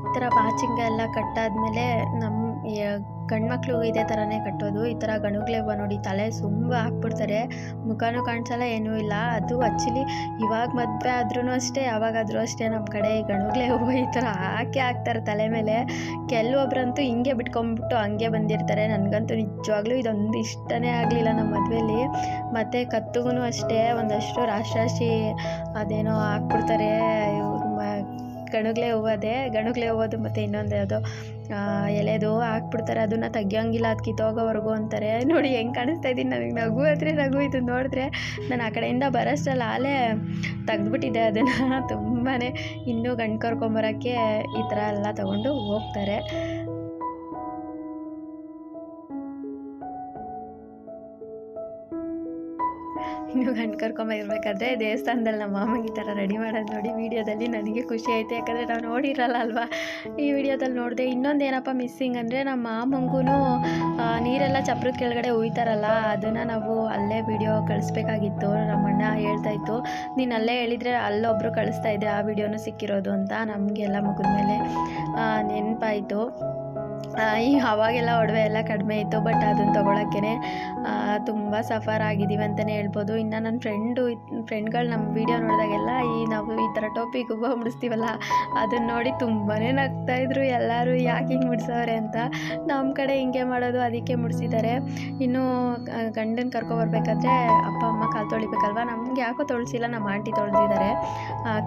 ಈ ಥರ ಬಾಚಿಂಗ ಎಲ್ಲ ಕಟ್ಟಾದ್ಮೇಲೆ ನಮ್ಮ ಗಂಡ್ಮಕ್ಳು ಇದೇ ಥರನೇ ಕಟ್ಟೋದು. ಈ ಥರ ಗಣಗ್ಲೆ ಹೂವು ನೋಡಿ ತಲೆ ತುಂಬ ಹಾಕ್ಬಿಡ್ತಾರೆ, ಮುಖನೂ ಕಾಣಿಸಲ್ಲ ಏನೂ ಇಲ್ಲ. ಅದು ಆ್ಯಕ್ಚುಲಿ ಇವಾಗ ಮದುವೆ ಆದ್ರೂ ಅಷ್ಟೇ, ಯಾವಾಗಾದರೂ ಅಷ್ಟೇ ನಮ್ಮ ಕಡೆ ಈ ಗಣಗ್ಲೆ ಹೂವು ಈ ಥರ ಹಾಕ್ತಾರೆ ತಲೆ ಮೇಲೆ. ಕೆಲವೊಬ್ರಂತೂ ಹಿಂಗೆ ಬಿಟ್ಕೊಂಡ್ಬಿಟ್ಟು ಹಂಗೆ ಬಂದಿರ್ತಾರೆ. ನನಗಂತೂ ನಿಜವಾಗ್ಲೂ ಇದೊಂದು ಇಷ್ಟನೇ ಆಗಲಿಲ್ಲ ನಮ್ಮ ಮದುವೆಯಲ್ಲಿ. ಮತ್ತು ಕತ್ತಿಗೂ ಅಷ್ಟೇ ಒಂದಷ್ಟು ರಾಶಿ ಅದೇನೋ ಹಾಕ್ಬಿಡ್ತಾರೆ. ಗಣಗ್ಲೆ ಹೂವದು ಮತ್ತು ಇನ್ನೊಂದು ಯಾವುದೋ ಎಲೆದು ಹಾಕ್ಬಿಡ್ತಾರೆ. ಅದನ್ನು ತೆಗಿಯೋಂಗಿಲ್ಲ, ಅದು ಕಿತ್ತೋಗೋವರೆಗೂ ಅಂತಾರೆ. ನೋಡಿ ಹೆಂಗೆ ಕಾಣಿಸ್ತಾ ಇದ್ದೀನಿ, ನನಗೆ ನಗು ಆದರೆ ನಗು. ಇದು ನೋಡಿದ್ರೆ ನಾನು ಆ ಕಡೆಯಿಂದ ಬರೋಷ್ಟರಲ್ಲಿ ಆಲೇ ತೆಗ್ದುಬಿಟ್ಟಿದ್ದೆ ಅದನ್ನು. ತುಂಬಾ ಇನ್ನೂ ಗಂಡು ಕರ್ಕೊಂಬರೋಕ್ಕೆ ಈ ಥರ ಎಲ್ಲ ತಗೊಂಡು ಹೋಗ್ತಾರೆ. ಇನ್ನು ಗಂಡು ಕರ್ಕೊಂಬರ್ಬೇಕಾದ್ರೆ ದೇವಸ್ಥಾನದಲ್ಲಿ ನಮ್ಮ ಮಾಮಂಗೆ ಈ ಥರ ರೆಡಿ ಮಾಡೋದು ನೋಡಿ ವೀಡಿಯೋದಲ್ಲಿ ನನಗೆ ಖುಷಿ ಆಯಿತು. ಯಾಕಂದರೆ ನಾವು ನೋಡಿರಲ್ಲ ಅಲ್ವಾ, ಈ ವಿಡಿಯೋದಲ್ಲಿ ನೋಡಿದೆ. ಇನ್ನೊಂದು ಏನಪ್ಪ ಮಿಸ್ಸಿಂಗ್ ಅಂದರೆ ನಮ್ಮ ಮಾಮಂಗೂ ನೀರೆಲ್ಲ ಚಪ್ರದ ಕೆಳಗಡೆ ಉಯ್ತಾರಲ್ಲ, ಅದನ್ನು ನಾವು ಅಲ್ಲೇ ವಿಡಿಯೋ ಕಳಿಸ್ಬೇಕಾಗಿತ್ತು. ನಮ್ಮ ಅಣ್ಣ ಹೇಳ್ತಾಯಿತ್ತು, ನೀನು ಅಲ್ಲೇ ಹೇಳಿದರೆ ಅಲ್ಲೊಬ್ಬರು ಕಳಿಸ್ತಾ ಇದ್ದೆ, ಆ ವಿಡಿಯೋನೂ ಸಿಕ್ಕಿರೋದು ಅಂತ. ನಮಗೆಲ್ಲ ಮುಗಿದ್ಮೇಲೆ ನೆನಪಾಯಿತು. ಅವಾಗೆಲ್ಲ ಒಡವೆ ಎಲ್ಲ ಕಡಿಮೆ ಇತ್ತು, ಬಟ್ ಅದನ್ನು ತೊಗೊಳಕ್ಕೇ ತುಂಬ ಸಫರ್ ಆಗಿದ್ದೀವಿ ಅಂತಲೇ ಹೇಳ್ಬೋದು. ಇನ್ನು ನನ್ನ ಫ್ರೆಂಡ್ಗಳು ನಮ್ಮ ವೀಡಿಯೋ ನೋಡಿದಾಗೆಲ್ಲ ನಾವು ಈ ಥರ ಟೋಪಿಗೆ ಹೂವು ಮುಡಿಸ್ತೀವಲ್ಲ, ಅದನ್ನು ನೋಡಿ ತುಂಬಾ ನಗ್ತಾಯಿದ್ರು ಎಲ್ಲರೂ, ಯಾಕೆ ಹಿಂಗೆ ಮುಡಿಸೋರೆ ಅಂತ. ನಮ್ಮ ಕಡೆ ಹಿಂಗೆ ಮಾಡೋದು, ಅದಕ್ಕೆ ಮುಡಿಸಿದ್ದಾರೆ. ಇನ್ನು ಗಂಡನ ಕರ್ಕೊಬರ್ಬೇಕಾದ್ರೆ ಅಪ್ಪ ಅಮ್ಮ ಕಾಲು ತೊಳಿಬೇಕಲ್ವ, ನಮ್ಗೆ ಯಾಕೋ ತೊಳ್ಸಿಲ್ಲ, ನಮ್ಮ ಆಂಟಿ ತೊಳೆದಿದ್ದಾರೆ.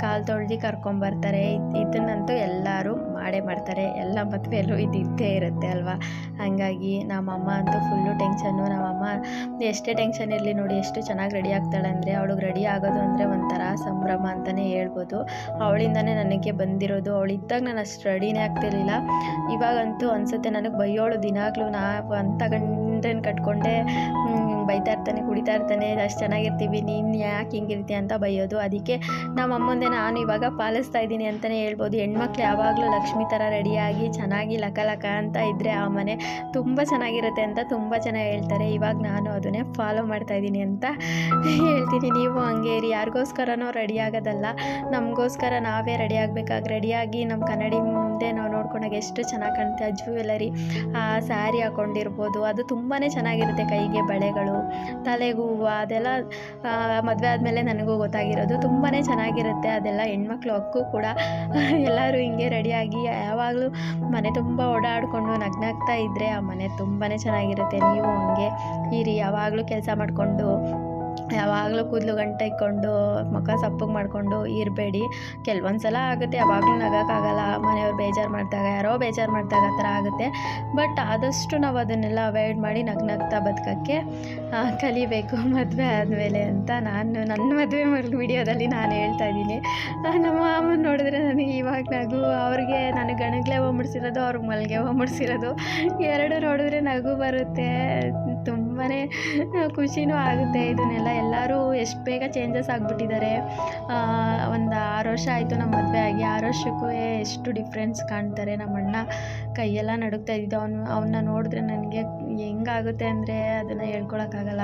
ಕಾಲು ತೊಳ್ದು ಕರ್ಕೊಂಬರ್ತಾರೆ. ಇದನ್ನಂತೂ ಎಲ್ಲರೂ ಮಾಡೇ ಮಾಡ್ತಾರೆ, ಎಲ್ಲ ಮದುವೆಯಲ್ಲೂ ಇದ್ದೇ ಇರುತ್ತೆ ಅಲ್ವಾ. ಹಾಗಾಗಿ ನಮ್ಮಮ್ಮ ಅಂತೂ ಫುಲ್ಲು ಟೆನ್ಷನ್ನು. ನಮ್ಮಮ್ಮ ಎಷ್ಟೇ ಟೆನ್ಷನ್ ಇರಲಿ ನೋಡಿ, ಎಷ್ಟು ಚೆನ್ನಾಗಿ ರೆಡಿ ಆಗ್ತಾಳೆ ಅಂದರೆ, ಅವಳಿಗೆ ರೆಡಿ ಆಗೋದು ಅಂದರೆ ಒಂಥರ ಸಂಭ್ರಮ ಅಂತಲೇ ಹೇಳ್ಬೋದು. ಅವಳಿಂದನೇ ನನಗೆ ಬಂದಿರೋದು. ಅವಳಿದ್ದಾಗ ನಾನು ಅಷ್ಟು ರೆಡಿನೇ ಆಗ್ತಿರ್ಲಿಲ್ಲ. ಇವಾಗಂತೂ ಅನಿಸುತ್ತೆ ನನಗೆ ಬೈಯೋಳು ದಿನಾಗಲೂ. ನಾವು ಅಂಥ ಗಂಡನ ಕಟ್ಕೊಂಡೆ ಬೈತಾ ಇರ್ತಾನೆ, ಕುಡಿತಾ ಇರ್ತಾನೆ, ಅಷ್ಟು ಚೆನ್ನಾಗಿರ್ತೀವಿ, ನೀನು ಯಾಕೆ ಹಿಂಗಿರ್ತೀಯ ಅಂತ ಬೈಯೋದು. ಅದಕ್ಕೆ ನಮ್ಮ ಅಮ್ಮಂದೆ ನಾನು ಇವಾಗ ಪಾಲಿಸ್ತಾ ಇದ್ದೀನಿ ಅಂತಲೇ ಹೇಳ್ಬೋದು. ಹೆಣ್ಮಕ್ಳು ಯಾವಾಗಲೂ ಲಕ್ಷ್ಮಿ ಥರ ರೆಡಿಯಾಗಿ ಚೆನ್ನಾಗಿ ಲಕ ಅಂತ ಇದ್ದರೆ ಆ ಮನೆ ತುಂಬ ಚೆನ್ನಾಗಿರುತ್ತೆ ಅಂತ ತುಂಬ ಜನ ಹೇಳ್ತಾರೆ. ಇವಾಗ ನಾನು ಅದನ್ನೇ ಫಾಲೋ ಮಾಡ್ತಾಯಿದ್ದೀನಿ ಅಂತ ಹೇಳ್ತೀನಿ. ನೀವು ಹಂಗೆ ಇರಿ, ಯಾರಿಗೋಸ್ಕರನೋ ರೆಡಿ ಆಗೋದಲ್ಲ, ನಮಗೋಸ್ಕರ ನಾವೇ ರೆಡಿ ಆಗಬೇಕಾಗಿ ರೆಡಿಯಾಗಿ ನಮ್ಮ ಕನ್ನಡಿ ಮುಂದೆ ನಾವು ನೋಡ್ಕೊಂಡಾಗ ಎಷ್ಟು ಚೆನ್ನಾಗಿ ಕಾಣುತ್ತೆ. ಆ ಜ್ಯುವೆಲರಿ, ಆ ಸ್ಯಾರಿ ಹಾಕ್ಕೊಂಡಿರ್ಬೋದು, ಅದು ತುಂಬಾ ಚೆನ್ನಾಗಿರುತ್ತೆ. ಕೈಗೆ ಬಳೆಗಳು, ತಲೆಗೆ ಹೂವು, ಅದೆಲ್ಲ ಮದುವೆ ಆದಮೇಲೆ ನನಗೂ ಗೊತ್ತಾಗಿರೋದು. ತುಂಬಾ ಚೆನ್ನಾಗಿರುತ್ತೆ ಅದೆಲ್ಲ. ಹೆಣ್ಮಕ್ಳು ಹಕ್ಕು ಕೂಡ. ಎಲ್ಲರೂ ಹಿಂಗೆ ರೆಡಿಯಾಗಿ ಯಾವಾಗಲೂ ಮನೆ ತುಂಬ ಓಡಾಡಿಕೊಂಡು ನಗ್ನಾಗ್ತಾ ಇದ್ದರೆ ಆ ಮನೆ ತುಂಬಾ ಚೆನ್ನಾಗಿರುತ್ತೆ. ನೀವು ಹಂಗೆ ಇರಿ, ಯಾವಾಗಲೂ ಕೆಲಸ ಮಾಡಿಕೊಂಡು, ಯಾವಾಗಲೂ ಕೂದಲು ಗಂಟೆ ಇಕ್ಕೊಂಡು, ಮುಖ ಸಪ್ಪಗೆ ಮಾಡಿಕೊಂಡು ಇರಬೇಡಿ. ಕೆಲವೊಂದು ಸಲ ಆಗುತ್ತೆ, ಯಾವಾಗಲೂ ನಗೋಕ್ಕಾಗಲ್ಲ. ಮನೆಯವ್ರು ಬೇಜಾರು ಮಾಡಿದಾಗ, ಯಾರೋ ಬೇಜಾರು ಮಾಡಿದಾಗ ಆ ಥರ ಆಗುತ್ತೆ. ಬಟ್ ಆದಷ್ಟು ನಾವು ಅದನ್ನೆಲ್ಲ ಅವಾಯ್ಡ್ ಮಾಡಿ ನಗ್ನಗ್ತಾ ಬದುಕೋಕ್ಕೆ ಕಲಿಬೇಕು ಮದುವೆ ಆದಮೇಲೆ ಅಂತ ನನ್ನ ಮದುವೆ ವಿಡಿಯೋದಲ್ಲಿ ನಾನು ಹೇಳ್ತಾ ಇದ್ದೀನಿ. ನಮ್ಮ ಮಾಮನ ನೋಡಿದ್ರೆ ನನಗೆ ಇವಾಗ ನಗು, ಅವ್ರಿಗೆ ನನಗೆ ಗಣಗ್ಲೆ ಹೂವು ಮುಡಿಸಿರೋದು, ಅವ್ರಿಗೆ ಮಲ್ಲಿಗೆ ಹೂವು ಮುಡಿಸಿರೋದು, ಎರಡು ನೋಡಿದ್ರೆ ನಗು ಬರುತ್ತೆ. ತುಂಬಾ ಖುಷಿನೂ ಆಗುತ್ತೆ. ಇದನ್ನೆಲ್ಲ ಎಲ್ಲರೂ ಎಷ್ಟು ಬೇಗ ಚೇಂಜಸ್ ಆಗಿಬಿಟ್ಟಿದ್ದಾರೆ. ಒಂದು 6 ವರ್ಷ ಆಯಿತು ನಮ್ಮ ಮದುವೆ ಆಗಿ. 6 ವರ್ಷಕ್ಕೂ ಎಷ್ಟು ಡಿಫ್ರೆನ್ಸ್ ಕಾಣ್ತಾರೆ. ನಮ್ಮ ಅಣ್ಣ ಕೈಯೆಲ್ಲ ನಡುಗ್ತಾ ಇದ್ದಿದ್ದು, ಅವನ್ನ ನೋಡಿದ್ರೆ ನನಗೆ ಹೆಂಗಾಗುತ್ತೆ ಅಂದರೆ ಅದನ್ನು ಹೇಳ್ಕೊಳಕ್ಕಾಗಲ್ಲ.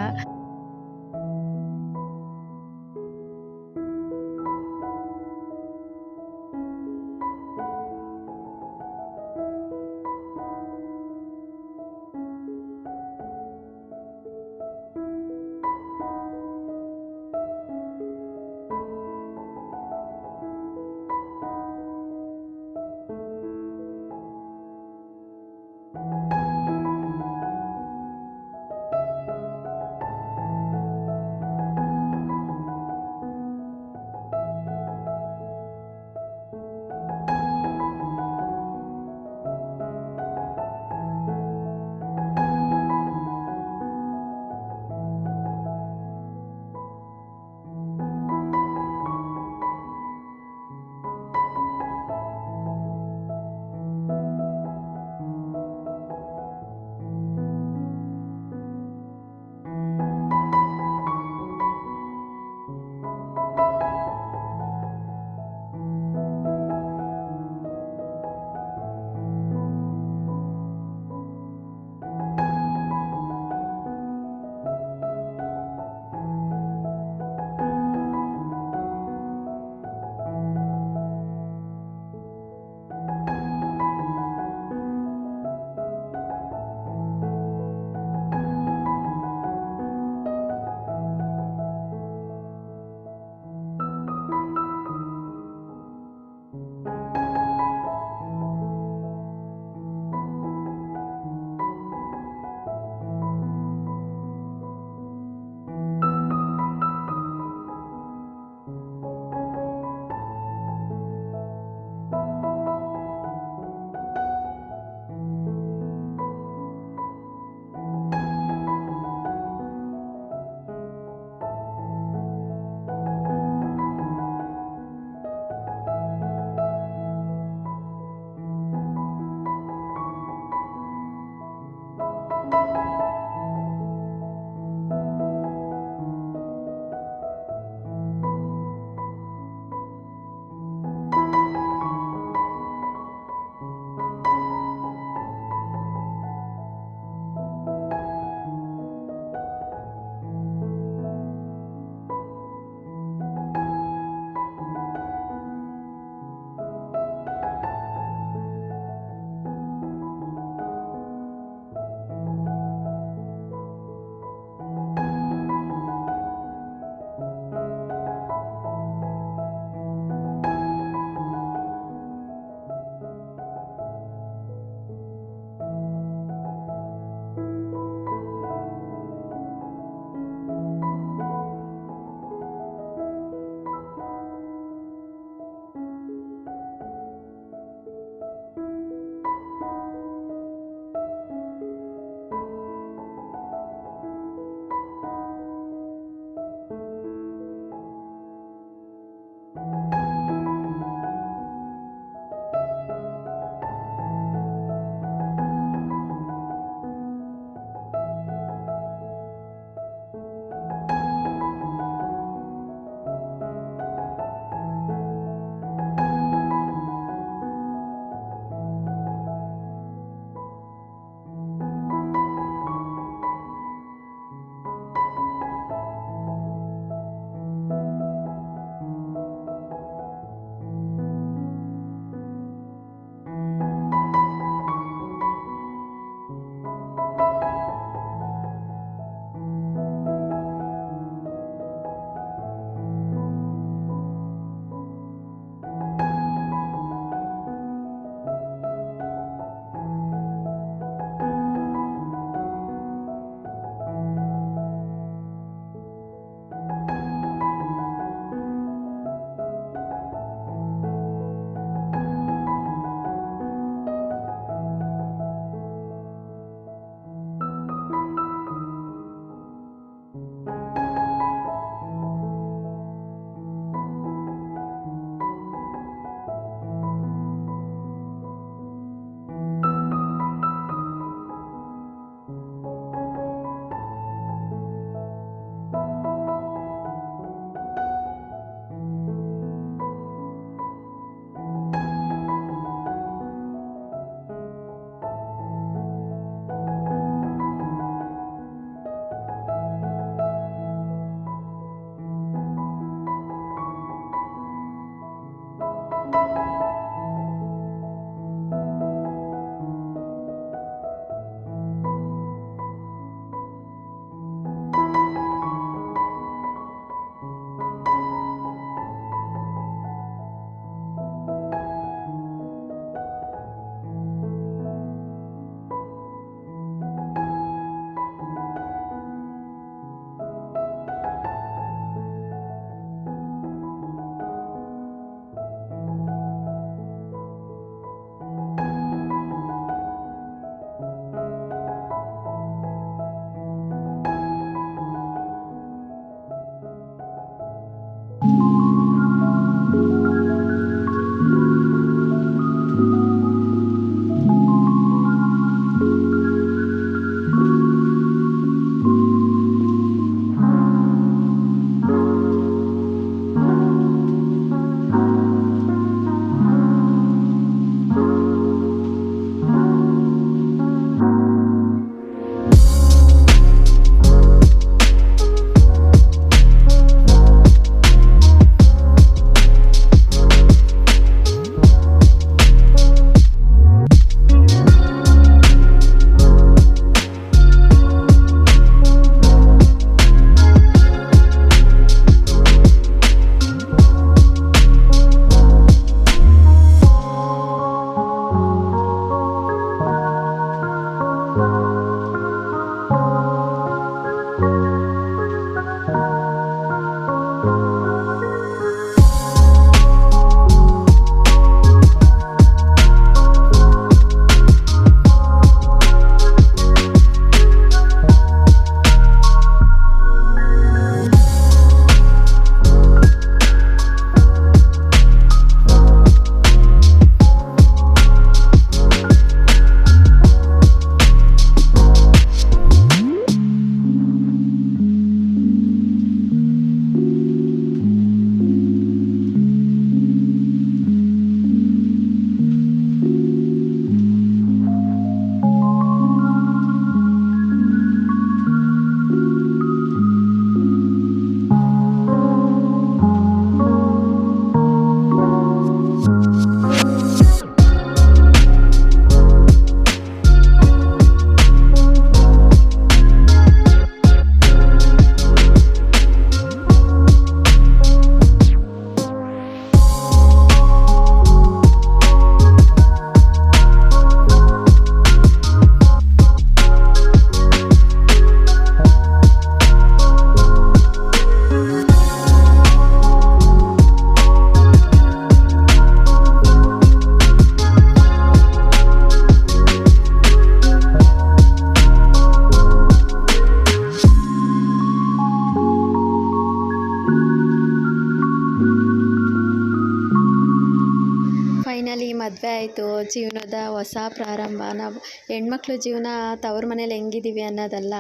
ಮದುವೆ ಆಯಿತು, ಜೀವನದ ಹೊಸ ಪ್ರಾರಂಭ. ನಾವು ಹೆಣ್ಮಕ್ಳು ಜೀವನ ತವ್ರ ಮನೇಲಿ ಹೆಂಗಿದ್ದೀವಿ ಅನ್ನೋದಲ್ಲ,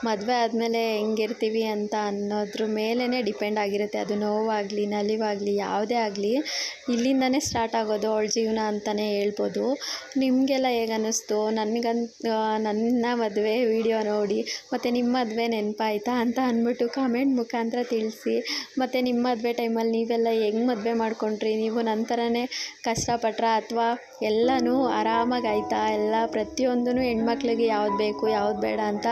ಮದುವೆ ಆದಮೇಲೆ ಹೆಂಗಿರ್ತೀವಿ ಅಂತ ಅನ್ನೋದ್ರ ಮೇಲೇ ಡಿಪೆಂಡ್ ಆಗಿರುತ್ತೆ. ಅದು ನೋವಾಗಲಿ ನಲಿವಾಗಲಿ ಯಾವುದೇ ಆಗಲಿ ಇಲ್ಲಿಂದನೇ ಸ್ಟಾರ್ಟ್ ಆಗೋದು ಅವಳ ಜೀವನ ಅಂತಲೇ ಹೇಳ್ಬೋದು. ನಿಮಗೆಲ್ಲ ಹೇಗೆ ಅನ್ನಿಸ್ತು? ನನ್ನ ಮದುವೆ ವಿಡಿಯೋ ನೋಡಿ ಮತ್ತು ನಿಮ್ಮ ಮದುವೆ ನೆನಪಾಯ್ತಾ ಅಂತ ಅಂದ್ಬಿಟ್ಟು ಕಾಮೆಂಟ್ ಮುಖಾಂತರ ತಿಳಿಸಿ. ಮತ್ತು ನಿಮ್ಮ ಮದುವೆ ಟೈಮಲ್ಲಿ ನೀವೆಲ್ಲ ಹೆಂಗೆ ಮದುವೆ ಮಾಡ್ಕೊಂಡ್ರಿ? ನೀವು ನನ್ನ ಥರನೇ ಕಷ್ಟಪಟ್ರ ಅಥವಾ ಎಲ್ಲನೂ ಆರಾಮಾಗಿ ಆಯಿತಾ? ಎಲ್ಲ ಪ್ರತಿಯೊಂದೂ ಹೆಣ್ಮಕ್ಳಿಗೆ ಯಾವ್ದು ಬೇಕು ಯಾವ್ದು ಬೇಡ ಅಂತ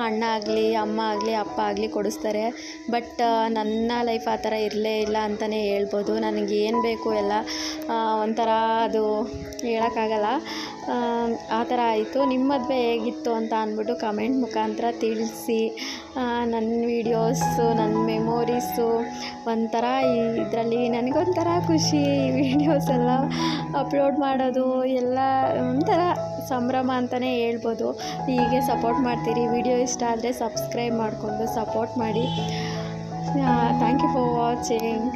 ಅಣ್ಣ ಆಗಲಿ ಅಮ್ಮ ಆಗಲಿ ಅಪ್ಪ ಆಗಲಿ ಕೊಡಿಸ್ತಾರೆ. ಬಟ್ ನನ್ನ ಲೈಫ್ ಆ ಥರ ಇರಲೇ ಇಲ್ಲ ಅಂತಲೇ ಹೇಳ್ಬೋದು. ನನಗೆ ಏನು ಬೇಕು ಎಲ್ಲ ಒಂಥರ ಅದು ಹೇಳೋಕ್ಕಾಗಲ್ಲ, ಆ ಥರ ಆಯಿತು. ನಿಮ್ಮ ಮದುವೆ ಹೇಗಿತ್ತು ಅಂತ ಅಂದ್ಬಿಟ್ಟು ಕಮೆಂಟ್ ಮುಖಾಂತರ ತಿಳಿಸಿ. ನನ್ನ ವೀಡಿಯೋಸು ನನ್ನ ಮೆಮೊರೀಸು ಒಂಥರ ಇದರಲ್ಲಿ ನನಗೊಂಥರ ಖುಷಿ. ಈ ವೀಡಿಯೋಸ್ ಎಲ್ಲ ಅಪ್ಲೋಡ್ ಮಾಡೋದು ಎಲ್ಲ ಒಂಥರ ಸಂಭ್ರಮ ಅಂತಲೇ ಹೇಳ್ಬೋದು. ಹೀಗೆ ಸಪೋರ್ಟ್ ಮಾಡ್ತೀರಿ. ವಿಡಿಯೋ ಇಷ್ಟ ಆದರೆ ಸಬ್ಸ್ಕ್ರೈಬ್ ಮಾಡಿಕೊಂಡು ಸಪೋರ್ಟ್ ಮಾಡಿ. Thank you for watching.